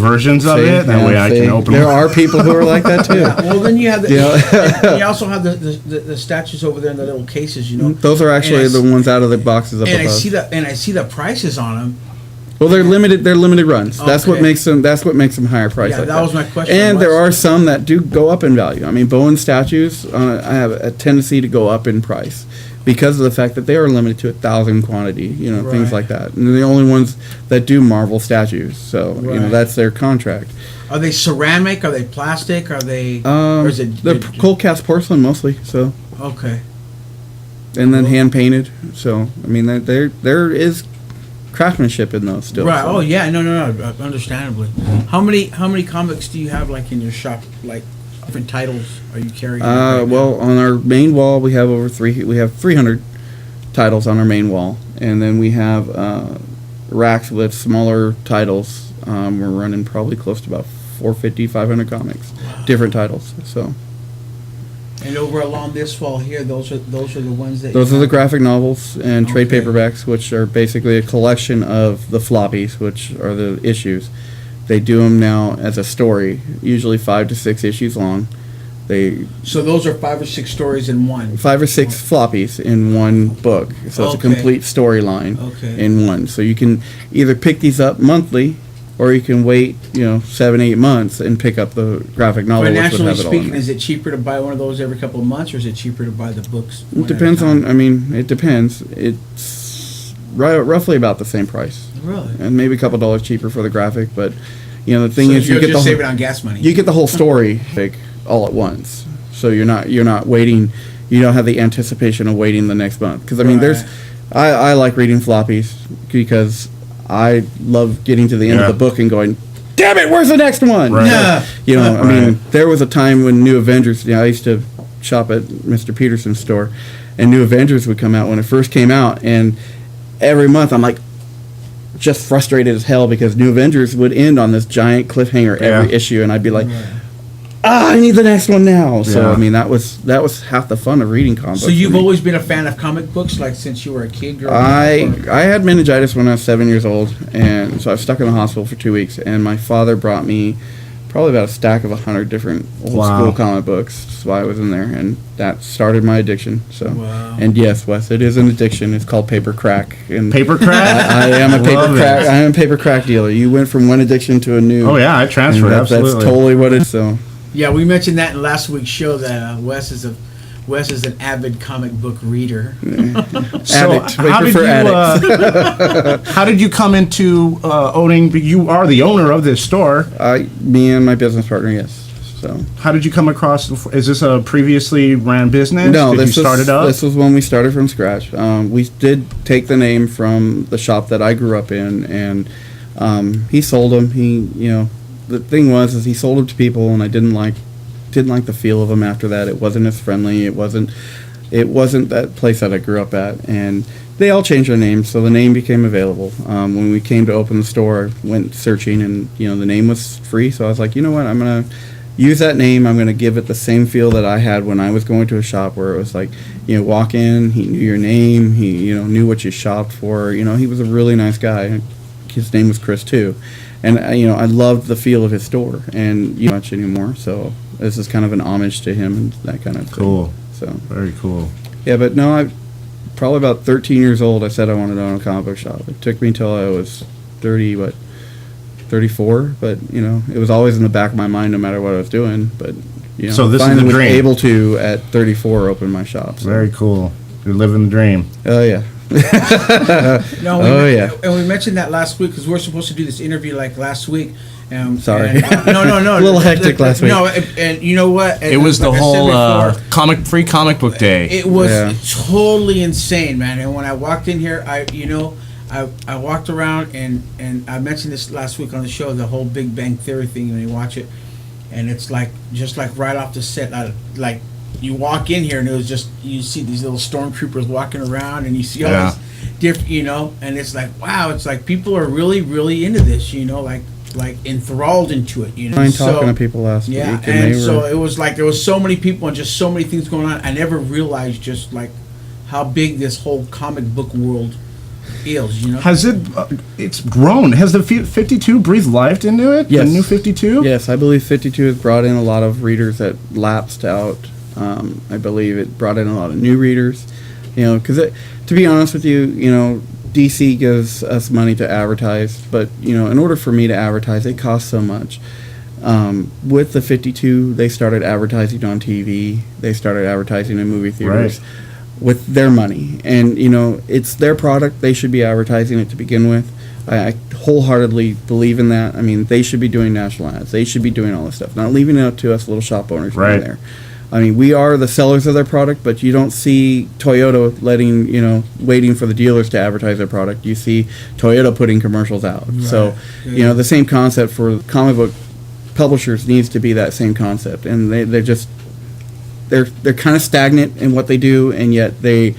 versions of it. That way I can open There them. are people who are like that too. Yeah, well, then you have the, Yeah. and you also have the statues over there in the little cases, you know. Those are actually And I the ones out of the boxes up And I above. see the prices on them. Well, they're limited. They're limited runs. That's what Okay. makes them. That's what makes them higher price. Yeah, like that was my question. And there What's- are some that do go up in value. I mean, Bowen statues I have a tendency to go up in price because of the fact that they are limited to 1,000 quantity. You know, things Right. like that. And they're the only ones that do Marvel statues. So you know Right. that's their contract. Are they ceramic? Are they plastic? Are they? Or is it? They're cold cast porcelain mostly. So Okay. and then hand painted. So I mean, there is craftsmanship in those still. Right. so. Oh yeah. No. Understandably. How many comics do you have like in your shop? Like different titles are you carrying? right now? Well, on our main wall, we have we have 300 titles on our main wall, and then we have racks with smaller titles. We're running probably close to about 450, 500 comics, different titles. So And over along this wall here, those are the ones that. those are the graphic novels and trade Okay. paperbacks, which are basically a collection of the floppies, which are the issues. They do them now as a story, usually 5 to 6 issues long. So those are 5 or 6 stories in one. 5 or 6 floppies in one book. So it's a Okay. complete storyline Okay. in one. So you can either pick these up monthly, or you can wait, 7, 8 months and pick up the graphic novel, which would Financially have it all in speaking, there. is it cheaper to buy one of those every couple of months, or is it cheaper to buy the books? It depends on. I mean, it depends. It's roughly about the same price, Really. and maybe a couple dollars cheaper for the graphic. But the thing So is, you're you get the just whole, saving on gas money. you get the whole story like all at once. So you're not waiting. You don't have the anticipation of waiting the next month. Because I mean, Right. I like reading floppies because I love getting to the end Yeah. of the book and going, damn it, where's the next one? Right. Yeah. I mean, Right. there was a time when New Avengers. I used to shop at Mr. Peterson's store, and New Avengers would come out when it first came out, and every month I'm like, just frustrated as hell because New Avengers would end on this giant cliffhanger every Yeah. issue, and I'd be like, I need the next one now. So Yeah. I mean, that was half the fun of reading comics. So you've always been a fan of comic books, like since you were a kid growing up? I had meningitis when I was 7 years old, and so I was stuck in the hospital for 2 weeks. And my father brought me probably about a stack of 100 different old Wow. school comic books. So I was in there, and that started my addiction. So, Wow. and yes, Wes, it is an addiction. It's called paper crack. And Paper crack? I am a paper Love it. crack. I am a paper crack dealer. You went from one addiction to a new. Oh yeah, I and transferred, absolutely. That's totally what it's. So Yeah, we mentioned that in last week's show that Wes is an avid comic book reader. So addict. how I did prefer you addicts. how did you come into owning? You are the owner of this store. Me and my business partner, yes. So How did you come across? Is this a previously ran business? no, did this you start was it up? this was when we started from scratch. We did take the name from the shop that I grew up in, and he sold them. The thing was he sold them to people, and I didn't like the feel of them after that. It wasn't as friendly. It wasn't that place that I grew up at, and they all changed their names, so the name became available. When we came to open the store, I went searching, and the name was free, so I was like, you know what, I'm gonna use that name. I'm going to give it the same feel that I had when I was going to a shop, where it was like, walk in, he knew your name, he, knew what you shopped for. He was a really nice guy. His name was Chris too. And, I loved the feel of his store, and much anymore. So this is kind of an homage to him and that kind of thing. Cool. So, Very cool. yeah, but no, I probably about 13 years old, I said I wanted to own a comic book shop. It took me until I was 34, but it was always in the back of my mind no matter what I was doing. But So this is finally the was dream. able to at 34 open my shop. So. Very cool. You're living the dream. Oh yeah. No, yeah. And we mentioned that last week because we were supposed to do this interview like last week. Sorry. and- no. A little hectic last week. No, and you know what? It was the Like I said whole before, free comic book day. It was Yeah. totally insane, man. And when I walked in here, I walked around and I mentioned this last week on the show, the whole Big Bang Theory thing. When you watch it, and it's just like right off the set, like you walk in here and it was just you see these little stormtroopers walking around and you see all Yeah. this different, and it's like wow, it's like people are really really into this, like enthralled into it, I talking to people last yeah, week, and they were. so it was like there was so many people and just so many things going on. I never realized just like how big this whole comic book world Eels, you know. Has it? It's grown. Has the 52 breathed life into it? Yes. The new 52. Yes, I believe 52 has brought in a lot of readers that lapsed out. I believe it brought in a lot of new readers. You know, because to be honest with you, you know, DC gives us money to advertise, but you know, in order for me to advertise, it costs so much. With the 52, they started advertising on TV. They started advertising in movie theaters with their money, and you know, it's their product. They should be advertising it to begin with. I wholeheartedly believe in that. I mean, they should be doing national ads. They should be doing all this stuff, not leaving it up to us little shop owners Right. in there. I mean, we are the sellers of their product, but you don't see Toyota waiting for the dealers to advertise their product. You see Toyota putting commercials out. So, you know, the same concept for comic book publishers needs to be that same concept. And they're kind of stagnant in what they do, and yet they're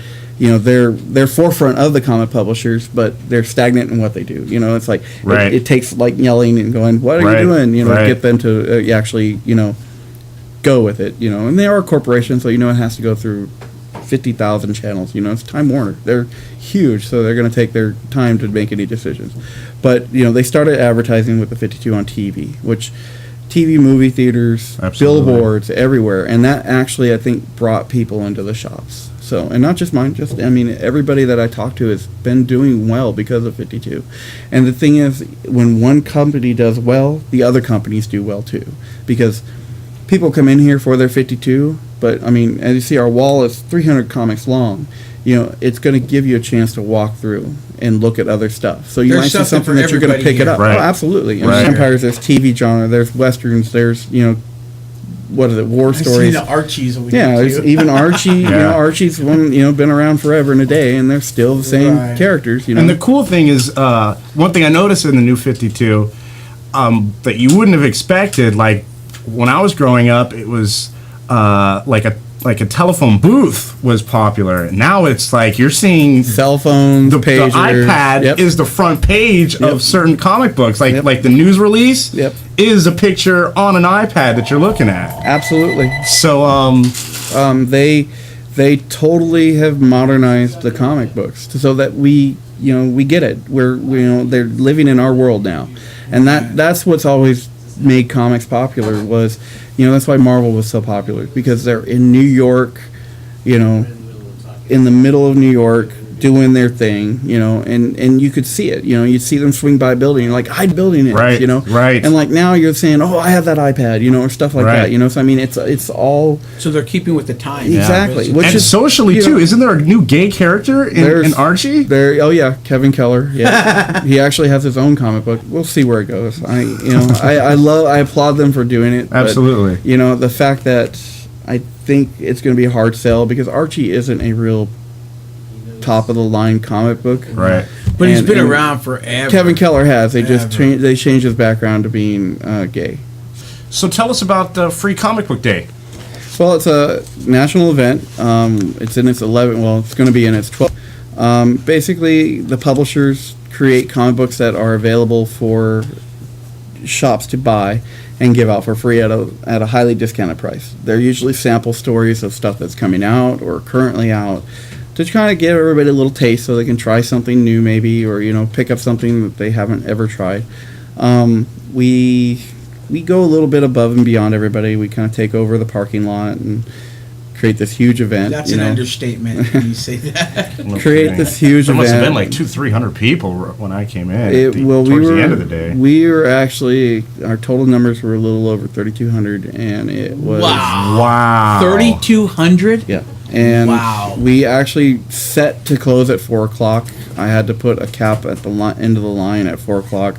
forefront of the comic publishers, but they're stagnant in what they do. You know, it's like Right. it takes like yelling and going, "What are Right. you doing?" You know, Right. get them to actually, you know, go with it. You know, and they are a corporation, so you know it has to go through 50,000 channels. You know, it's Time Warner. They're huge, so they're going to take their time to make any decisions. But you know, they started advertising with the 52 on TV, which TV, movie theaters, Absolutely. billboards, everywhere, and that actually I think brought people into the shops. So, and not just mine, I mean, everybody that I talk to has been doing well because of 52. And the thing is, when one company does well, the other companies do well too, because people come in here for their 52, but I mean, as you see, our wall is 300 comics long. You know, it's going to give you a chance to walk through and look at other stuff. So you There's might see something something for that you're going to everybody pick it here. up. Right. Oh, absolutely. And Right. vampires, there's TV genre, there's westerns, there's, you know, what is it, war I see stories. the Archies over Yeah, here there's too. even Archie. You know, Yeah. Archie's one. You know, been around forever and a day, and they're still the same Right. characters. You know, And the cool thing is, one thing I noticed in the new 52 that you wouldn't have expected, like when I was growing up, it was like a telephone booth was popular. Now it's like you're seeing cell phones, the pagers. iPad Yep. is the front page Yep. of certain comic books, like Yep. like the news release Yep. is a picture on an iPad that you're looking at. Absolutely. So They totally have modernized the comic books so that we get it. They're living in our world now, and that's what's always made comics popular. Was, you know, that's why Marvel was so popular, because they're in New York, you know, in the middle of New York, doing their thing, you know, and you could see it. You know, you'd see them swing by a building, you're like, I'd building it, Right, you know, right. And like now you're saying, oh, I have that iPad, you know, or stuff like Right. that, you know. So I mean, it's all So they're keeping with the times. exactly. Which and is socially you too, know, isn't there a new gay character in Archie? There, oh yeah, Kevin Keller. Yeah, he actually has his own comic book. We'll see where it goes. I applaud them for doing it. but, Absolutely. you know, the fact that I think it's going to be a hard sell because Archie isn't a real top of the line comic book. Right. But he's And- been and around forever. Kevin Keller has. They just Ever. they changed his background to being gay. So tell us about Free Comic Book Day. Well, it's a national event. It's in its 11th. Well, it's going to be in its 12th. Basically, the publishers create comic books that are available for shops to buy and give out for free at a highly discounted price. They're usually sample stories of stuff that's coming out or currently out, to kind of give everybody a little taste so they can try something new maybe, or you know, pick up something that they haven't ever tried. We go a little bit above and beyond everybody. We kind of take over the parking lot and create this huge event. That's you an know. understatement when you say that. No Create kidding. this huge There must have event. been like 200-300 people when I came in. We towards were the end of the day. we were actually, our total numbers were a little over 3,200, and it was Wow. Wow. 3,200? yeah. And Wow. we actually set to close at 4:00. I had to put a cap at the end of the line at 4:00,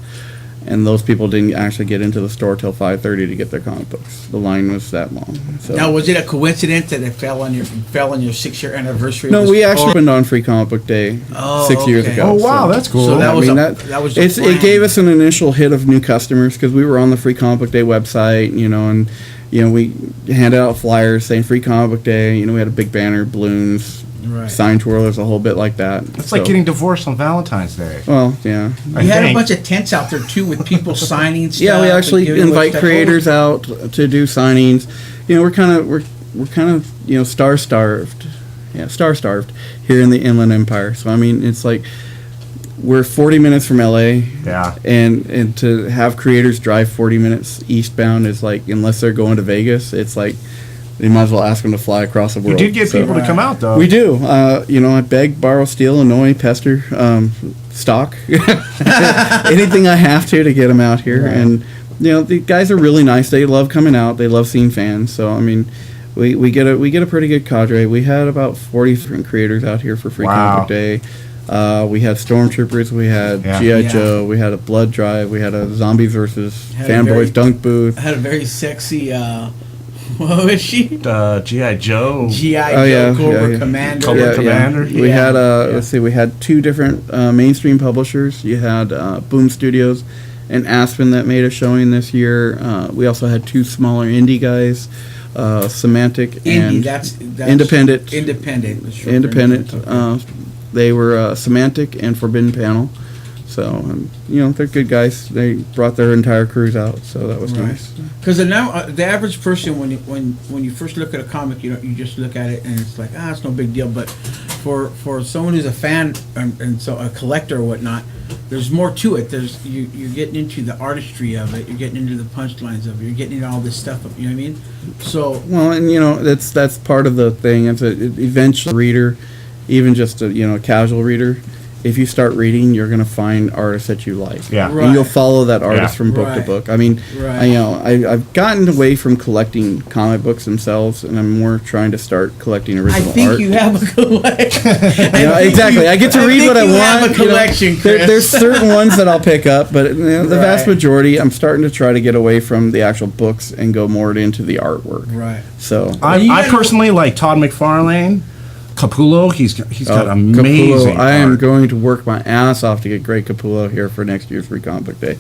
and those people didn't actually get into the store till 5:30 to get their comic books. The line was that long. So. Now, was it a coincidence that it fell on your 6-year anniversary? No, Was- we actually or- opened on Free Comic Book Day Oh, 6 years okay. ago. Oh, wow, that's cool. So that I was mean, that was the it plan. gave us an initial hit of new customers because we were on the Free Comic Book Day website, you know, and you know, we handed out flyers saying Free Comic Book Day. You know, we had a big banner, balloons, Right. sign twirlers, a whole bit like that. It's like getting divorced on Valentine's Day. well, yeah. I We had a think. bunch of tents out there too with people signing stuff. Yeah, we and actually giving away invite stuff. creators out to do signings. You know, we're kind of you know, star starved here in the Inland Empire. So I mean, it's like we're 40 minutes from LA. Yeah. And to have creators drive 40 minutes eastbound is like, unless they're going to Vegas, it's like you might as well ask them to fly across the You world. did get So- people to come out though. We do. I beg, borrow, steal, annoy, pester, stalk, anything I have to get them out here. Right. And the guys are really nice. They love coming out. They love seeing fans. So I mean, we get a pretty good cadre. We had about 40 different creators out here for Free Wow. Comic Book Day. We had Stormtroopers. We had Yeah. GI Yeah. Joe. We had a Blood Drive. We had a Zombies versus Had a very- Fanboys dunk booth. I had a very sexy. What was she? GI Joe. GI Oh, Joe yeah, Cobra yeah, yeah. Commander. Cobra Commander? We Yeah. had Yeah. let's see, we had two different mainstream publishers. You had Boom Studios and Aspen that made a showing this year. We also had two smaller indie guys, Semantic Indie. and That's Independent. Independent. the short for Independent. Okay. They were Semantic and Forbidden Panel. So they're good guys. They brought their entire crews out, so that was Right. nice. Because now the average person, when you first look at a comic, you just look at it and it's like, it's no big deal. But for someone who's a fan and so a collector or whatnot, there's more to it. You're getting into the artistry of it. You're getting into the punchlines of it. You're getting into all this stuff. You know what I mean? So Well, and that's part of the thing. It's eventually reader, even just a casual reader. If you start reading, you're gonna find artists that you like. Yeah. And you'll Right. follow that artist Yeah. from book to Right. book. I mean, Right. I've gotten away from collecting comic books themselves, and I'm more trying to start collecting I original think art. you have a collection. Exactly. I get to read what I want. Have a collection, Chris. There's certain ones that I'll pick up, but the vast Right. majority, I'm starting to try to get away from the actual books and go more into the artwork. Right. So you I gotta- personally like Todd McFarlane. Capullo, he's got Oh, amazing. Capullo, I am art. going to work my ass off to get Greg Capullo here for next year's Free Comic Book Day.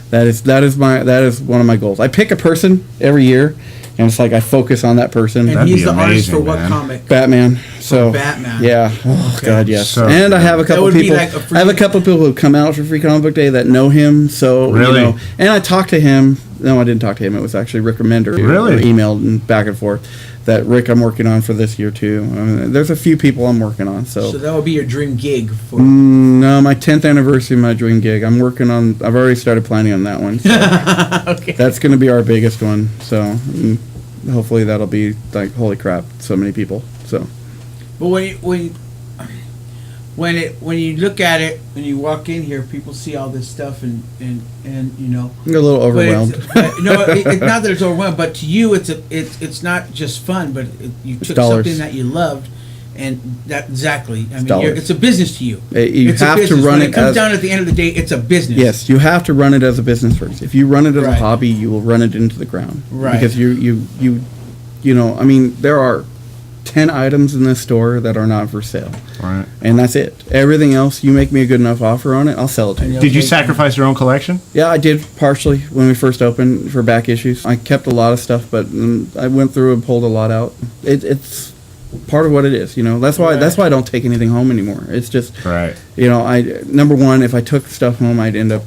That is one of my goals. I pick a person every year, and it's like I focus on that person. And That'd he's be the artist amazing, for what man. comic? Batman. So Batman. Yeah. Oh Okay. God, yes. So and I good. have a couple would be people. like a free- I have a couple people who come out for Free Comic Book Day that know him. So Really? and I talked to him. No, I didn't talk to him. It was actually Rick Remender. Really? Or emailed and back and forth. That Rick, I'm working on for this year too. I mean, there's a few people I'm working on. So that would be your dream gig for. No, my 10th anniversary of my dream gig. I'm working on. I've already started planning on that one. So Okay. that's going to be our biggest one. So hopefully that'll be like, holy crap, so many people. So But when you look at it, when you walk in here, people see all this stuff and you know. I'm a little But overwhelmed. it's not that it's overwhelmed, but to you, it's not just fun, but you took dollars. something that you loved, and that exactly. I mean, dollars. it's a business to you. You It's a have to business. run When it it comes as- down at the end of the day, it's a business. Yes, you have to run it as a business first. If you run it as a Right. hobby, you will run it into the ground. Right. Because I mean, there are 10 items in this store that are not for sale. Right. And that's it. Everything else, you make me a good enough offer on it, I'll sell it to you. Yeah. Did you Okay. sacrifice your own collection? Yeah, I did partially when we first opened for back issues. I kept a lot of stuff, but I went through and pulled a lot out. It's part of what it is, That's why I don't take anything home anymore. It's just, Right. number one, if I took stuff home, I'd end up,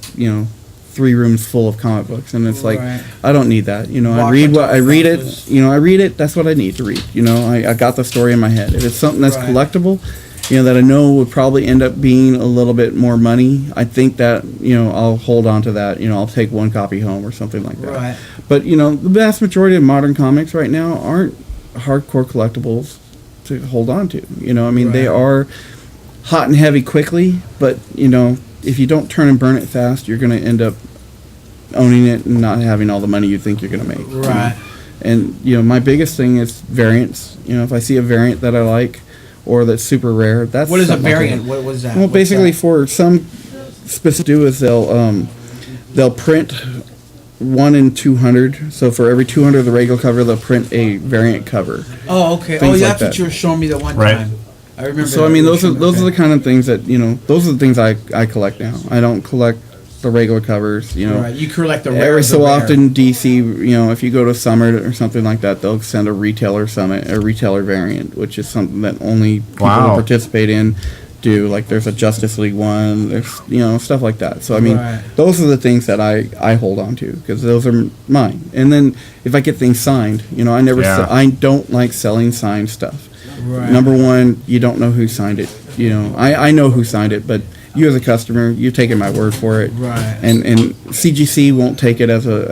3 rooms full of comic books, and it's like Right. I don't need that. I Box read on what top I of read it. boxes. I read it. That's what I need to read. I got the story in my head. If it's something that's Right. collectible, that I know would probably end up being a little bit more money, I think that I'll hold on to that. I'll take one copy home or something like that. Right. But the vast majority of modern comics right now aren't hardcore collectibles to hold on to. They Right. are hot and heavy quickly, but if you don't turn and burn it fast, you're going to end up owning it and not having all the money you think you're going to make. Right. And my biggest thing is variants. If I see a variant that I like or that's super rare, that's What is a something I'll take. variant? What was that? Well, What's basically, that? for some specific do is they'll print 1 in 200. So for every 200 of the regular cover, they'll print a variant cover. Oh, okay. things Yeah, like that's what that. you were showing me the one Right. time. I remember. So I that. mean, You those are showed me, those are the okay. kind of things that those are the things I collect now. I don't collect the regular covers. Right. You collect the rare. Every the so rare. often, DC, if you go to Summit or something like that, they'll send a retailer summit, a retailer variant, which is something that only people who Wow. participate in do. Like there's a Justice League one, there's stuff like that. So I mean, Right. those are the things that I hold on to because those are mine. And then if I get things signed, Yeah. I don't like selling signed stuff. Right. Number one, you don't know who signed it. I know who signed it, but you as a customer, you're taking my word for it. Right. And CGC won't take it as a